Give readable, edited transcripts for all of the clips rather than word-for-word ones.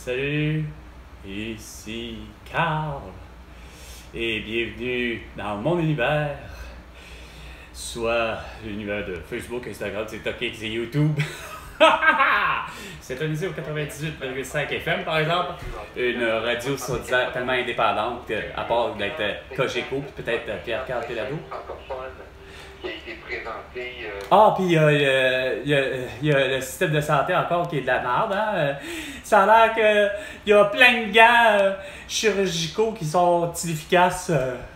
Salut, ici Carl et bienvenue dans mon univers, soit l'univers de Facebook, Instagram, TikTok et YouTube. C'est organisé au 98,5 FM par exemple, une radio soi-disant tellement indépendante, à part d'être Cogeco puis peut-être Pierre-Carl Pelado. Qui a été présenté. Ah, puis il y a le système de santé encore qui est de la merde. Hein? Ça a l'air qu'il y a plein de gants chirurgicaux qui sont inefficaces,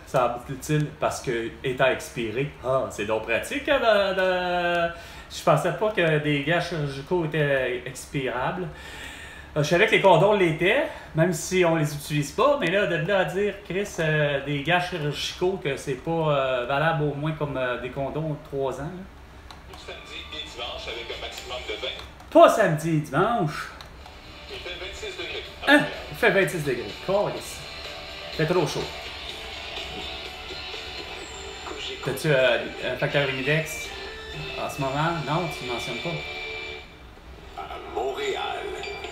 semble-t-il, parce que étant expirés. Ah, c'est donc pratique. Hein, Je pensais pas que des gants chirurgicaux étaient expirables. Je savais que les condoms l'étaient, même si on les utilise pas, mais là, de là à dire, Chris, des gants chirurgicaux, que c'est pas valable au moins comme des condoms de 3 ans. Là. Samedi et dimanche avec un maximum de 20. Pas samedi et dimanche. Il fait 26 degrés. Hein? Il fait 26 degrés. Câlisse. Il fait trop chaud. T'as-tu un facteur humidex en ce moment? Non, tu ne mentionnes pas. À Montréal.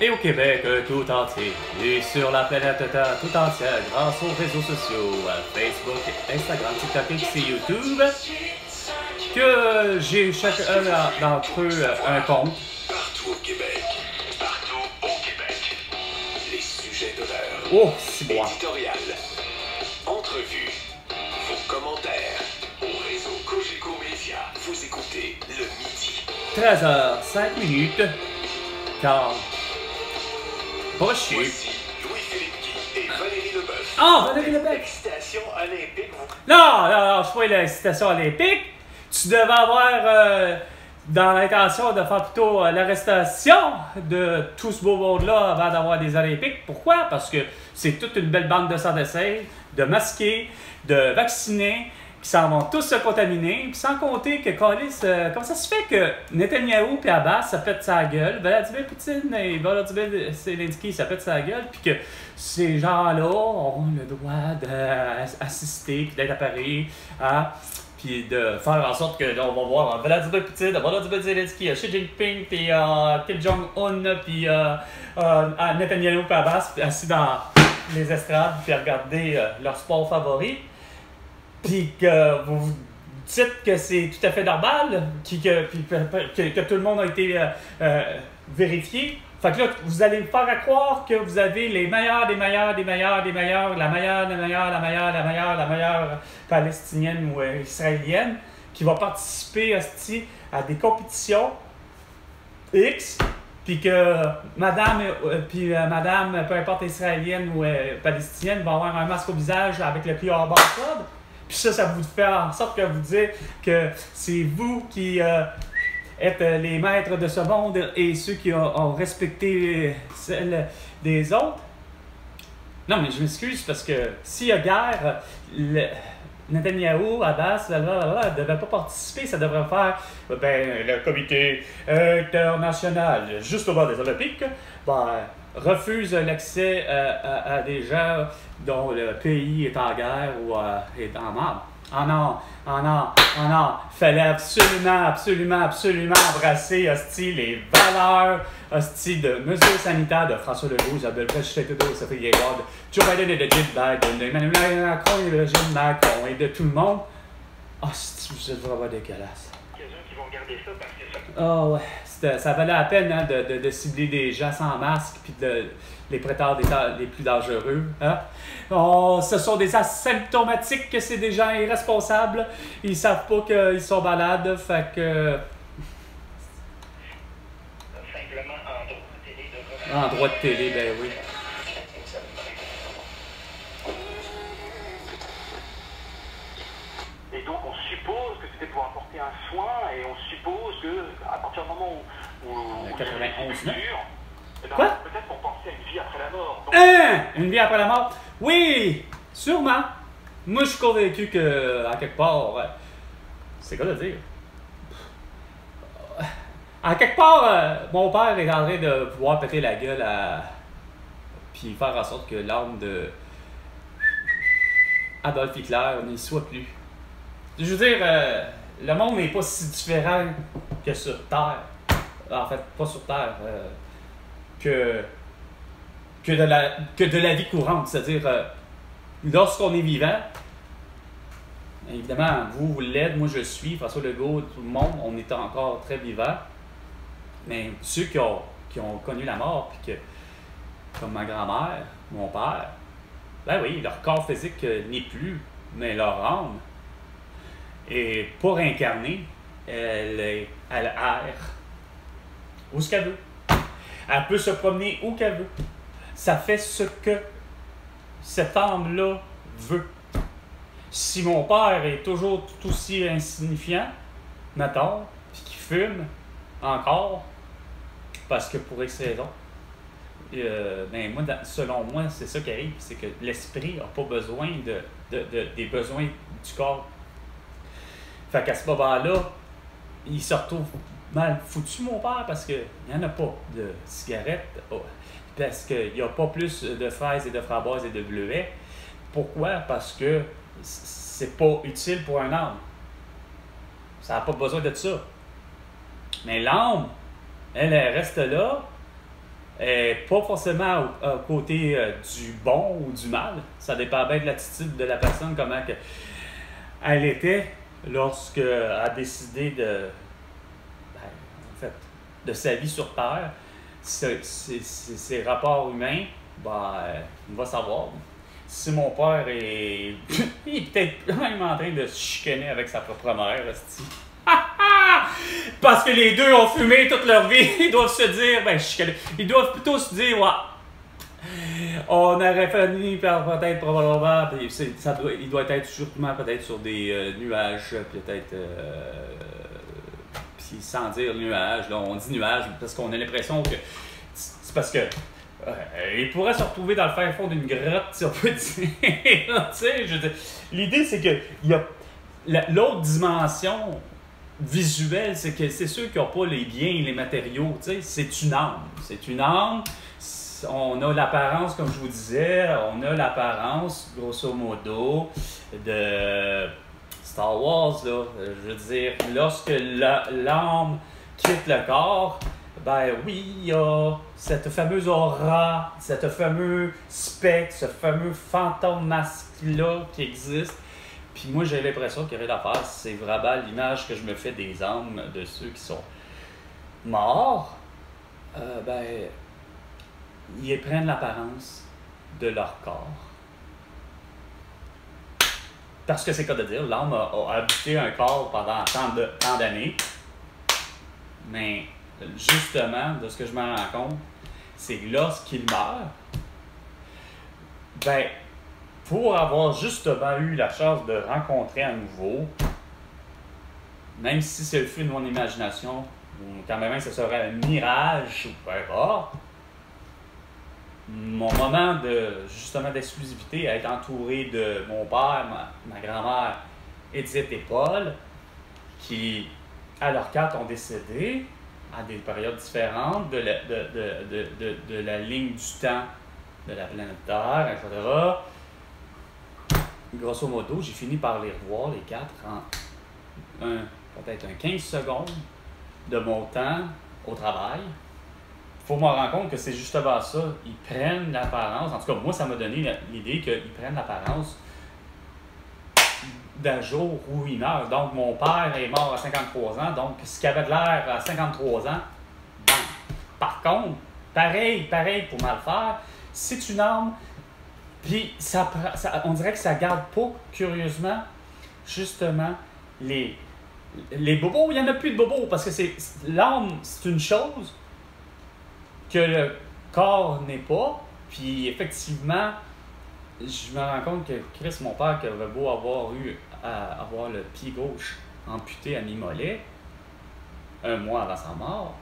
Et au Québec tout entier, et sur la planète Terre tout entière, grâce aux réseaux sociaux, Facebook, Instagram, TikTok et YouTube, que j'ai chacun d'entre eux un compte. Partout au Québec. Partout au Québec. Les sujets d'honneur. Oh, c'est bon. Éditorial. Entrevue. Vos commentaires. Au réseau Cogeco Média. Vous écoutez le midi. 13h05, car... Voici Louis-Philippe Guy et Valérie Leboeuf. Ah, Valérie Leboeuf! L'excitation olympique. Non, je suis pas l'incitation olympique. Tu devais avoir dans l'intention de faire plutôt l'arrestation de tout ce beau monde-là avant d'avoir des Olympiques. Pourquoi? Parce que c'est toute une belle bande de sans-dessin, de masqués, de vaccinés, qui s'en vont tous se contaminer. Puis sans compter que, comment ça se fait que Netanyahou et Abbas, ça pète sa gueule, Vladimir Poutine et Volodymyr Zelensky, ça pète sa gueule, puis que ces gens-là ont le droit d'assister, puis d'être à Paris, hein, puis de faire en sorte que là, on va voir Vladimir Poutine, Volodymyr Zelensky, Xi Jinping, puis Kim Jong-un, puis Netanyahou et Abbas, assis dans les estrades, puis regarder leur sport favori. Puis que vous vous dites que c'est tout à fait normal, que tout le monde a été vérifié. Fait que là, vous allez me faire à croire que vous avez les meilleurs des meilleurs des meilleurs des meilleurs, la meilleure palestinienne ou israélienne qui va participer à des compétitions X, puis que madame, peu importe israélienne ou palestinienne, va avoir un masque au visage avec le QR barcode. Puis ça vous fait en sorte que vous dites que c'est vous qui êtes les maîtres de ce monde et ceux qui ont respecté celle des autres. Non, mais je m'excuse parce que s'il y a guerre, Netanyahou, Abbas, ne devait pas participer. Ça devrait faire le comité international, juste au bord des Olympiques, refuse l'accès à des gens dont le pays est en guerre ou est en marbre. Oh non. Fallait absolument embrasser les valeurs de mesures sanitaires de François Legault, Isabelle Préchette, Sophie Guéard, Joe Biden et de Jill Biden, Emmanuel Macron et de Gilles Macron et de tout le monde. Oh, vous êtes vraiment dégueulasse. Il y a des gens qui vont regarder ça parce que ça. Oh ouais, ça valait la peine hein, de cibler des gens sans masque puis de les prétendants les plus dangereux. Hein? Oh, ce sont des asymptomatiques, que c'est des gens irresponsables. Ils savent pas qu'ils sont malades, fait que... Simplement en droit de télé de... En droit de télé, ben oui. Et donc on suppose que c'était pour apporter un soin et on suppose que à partir du moment où 91, non? Quoi? Peut-être pour penser à une vie après la mort. Donc... Une vie après la mort? Oui! Sûrement! Moi, je suis convaincu que, à quelque part, c'est quoi de dire? À quelque part, mon père est en train de pouvoir péter la gueule puis faire en sorte que l'âme de Adolf Hitler n'y soit plus. Je veux dire, le monde n'est pas si différent que sur Terre. En fait, pas sur Terre. Que que de la vie courante. C'est-à-dire, lorsqu'on est vivant, évidemment, vous l'êtes, moi je suis, François Legault, tout le monde, on est encore très vivant. Mais ceux qui ont connu la mort, puis que, comme ma grand-mère, mon père, ben oui, leur corps physique n'est plus, mais leur âme est pas réincarnée, elle erre où ce qu'elle veut. Elle peut se promener où qu'elle veut. Ça fait ce que cette âme-là veut. Si mon père est toujours tout aussi insignifiant, mettons, puis qu'il fume encore, parce que pour X raisons, ben moi, selon moi, c'est ça qui arrive, c'est que l'esprit n'a pas besoin des besoins du corps. Fait qu'à ce moment-là, il se retrouve mal foutu, mon père, parce qu'il n'y en a pas de cigarettes, parce qu'il n'y a pas plus de fraises et de framboises et de bleuets. Pourquoi? Parce que c'est pas utile pour un âme. Ça n'a pas besoin de ça. Mais l'âme, elle reste là, pas forcément à côté du bon ou du mal. Ça dépend bien de l'attitude de la personne, comment elle était lorsqu'elle a décidé de sa vie sur Terre. Ses rapports humains, on va savoir. Si mon père est... il est peut-être même en train de se chicaner avec sa propre mère, parce que les deux ont fumé toute leur vie. Ils doivent se dire, ils doivent plutôt se dire, on aurait fini par peut-être probablement, il doit être surtout peut-être sur des nuages, peut-être, puis sans dire nuages, là, on dit nuages parce qu'on a l'impression que c'est parce que il pourrait se retrouver dans le fin fond d'une grotte, si on peut dire. L'idée, c'est que il y a l'autre dimension visuelle, c'est que c'est ceux qui n'ont pas les biens et les matériaux, c'est une âme. C'est une âme. On a l'apparence, comme je vous disais, on a l'apparence, grosso modo, de Star Wars, là. Je veux dire, lorsque l'âme quitte le corps, ben oui, il y a cette fameuse aura, cette fameux spectre, ce fameux fantôme masque-là qui existe. Puis moi, j'ai l'impression qu'il y aurait d'affaire, c'est vraiment l'image que je me fais des âmes de ceux qui sont morts. Ils prennent l'apparence de leur corps. Parce que c'est quoi de dire, l'âme a habité un corps pendant tant d'années. Mais justement, de ce que je me rends compte, c'est que lorsqu'il meurt, pour avoir justement eu la chance de rencontrer à nouveau, même si c'est le fruit de mon imagination, ou quand même ce serait un mirage, ou peu importe, mon moment justement d'exclusivité, à être entouré de mon père, ma grand-mère, Edith et Paul, qui, à leurs 4, ont décédé à des périodes différentes de la ligne du temps de la planète Terre, etc. Grosso modo, j'ai fini par les revoir, les 4, en peut-être 15 secondes de mon temps au travail. Il faut me rendre compte que c'est justement ça. Ils prennent l'apparence, en tout cas, moi, ça m'a donné l'idée qu'ils prennent l'apparence d'un jour où il meurt. Donc, mon père est mort à 53 ans, donc ce qui avait de l'air à 53 ans, bam. Par contre, pareil pour mal faire, c'est une âme, puis on dirait que ça garde pas, curieusement, justement, les bobos. Il n'y en a plus de bobos, parce que l'âme, c'est une chose que le corps n'est pas. Puis effectivement, je me rends compte que Chris, mon père, qui avait beau avoir le pied gauche amputé à mi-mollet, un mois avant sa mort,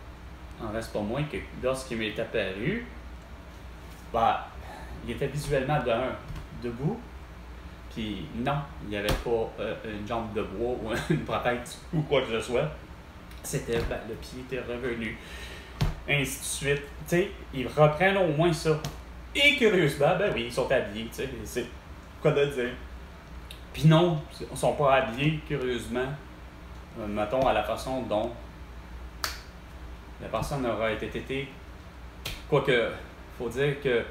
en reste pas moins que lorsqu'il m'est apparu, il était visuellement debout, puis non, il n'y avait pas une jambe de bois ou une prothèse ou quoi que ce soit. C'était, le pied était revenu. Ainsi de suite. Tu sais, ils reprennent au moins ça. Et curieusement, oui, ils sont habillés, tu sais, c'est quoi de dire. Puis non, ils ne sont pas habillés, curieusement, mettons, à la façon dont la personne aura été. Quoique, il faut dire que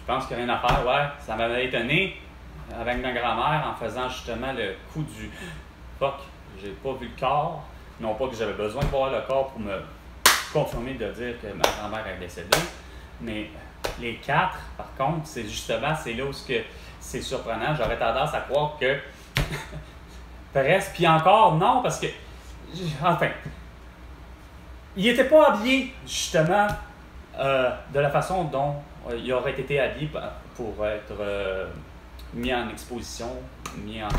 pense qu'il n'y a rien à faire, ouais. Ça m'avait étonné avec ma grand-mère en faisant justement le coup du fuck, j'ai pas vu le corps. Non pas que j'avais besoin de voir le corps pour me confirmer de dire que ma grand-mère est décédée. Mais les 4, par contre, c'est justement, c'est là où c'est surprenant. J'aurais tendance à croire que presque, puis encore, non, parce que, enfin, il n'était pas habillé, justement, de la façon dont il aurait été habillé pour être mis en exposition, mis en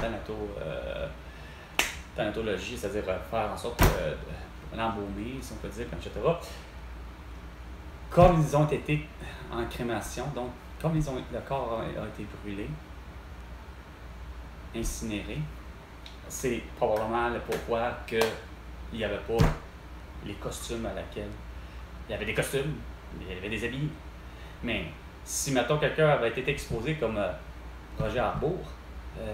thanatologie, c'est-à-dire faire en sorte de l'embaumer, si on peut dire, etc. Comme ils ont été en crémation, donc comme le corps a été brûlé, incinéré, c'est probablement le pourquoi qu'il n'y avait pas les costumes à laquelle... Il y avait des costumes, il y avait des habits, mais si, mettons, quelqu'un avait été exposé comme Roger Harbour,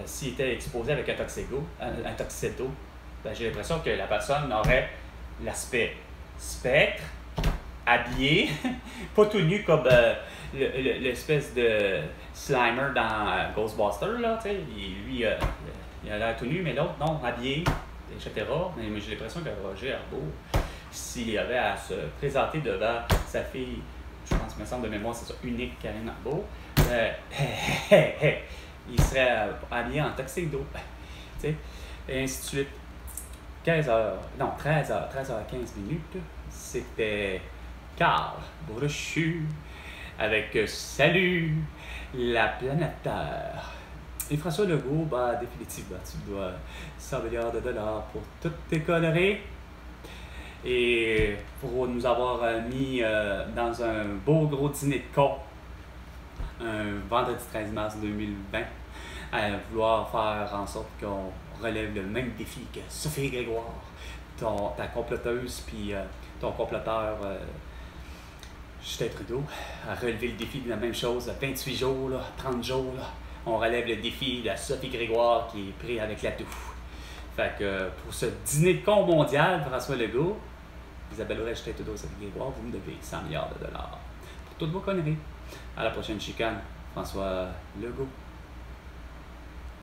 s'il était exposé avec un tuxedo, ben, j'ai l'impression que la personne aurait l'aspect spectre, habillé, pas tout nu comme l'espèce de Slimer dans Ghostbusters, là, tu sais, lui, il a l'air tout nu, mais l'autre, non, habillé, etc. Mais j'ai l'impression que Roger Harbour, s'il avait à se présenter devant sa fille, je pense, me semble de mémoire, c'est ça, unique, Karine Harbour, il serait habillé en tuxedo, tu sais, et ainsi de suite. 13h15 minutes, c'était Carl Brochu avec Salut la planète Terre. Et François Legault, ben, définitivement, tu dois 100 milliards de dollars pour toutes tes conneries. Et pour nous avoir mis dans un beau gros dîner de con, un vendredi 13 mars 2020, à vouloir faire en sorte qu'on relève le même défi que Sophie Grégoire, ta comploteuse, puis ton comploteur Justin Trudeau, a relevé le défi de la même chose, 28 jours, là, 30 jours, là, on relève le défi de Sophie Grégoire qui est pris avec la touffe. Fait que pour ce dîner de con mondial, François Legault, Isabelle Ouellet, Justin Trudeau, Sophie Grégoire, vous me devez 100 milliards de dollars pour toutes vos conneries. À la prochaine chicane, François Legault.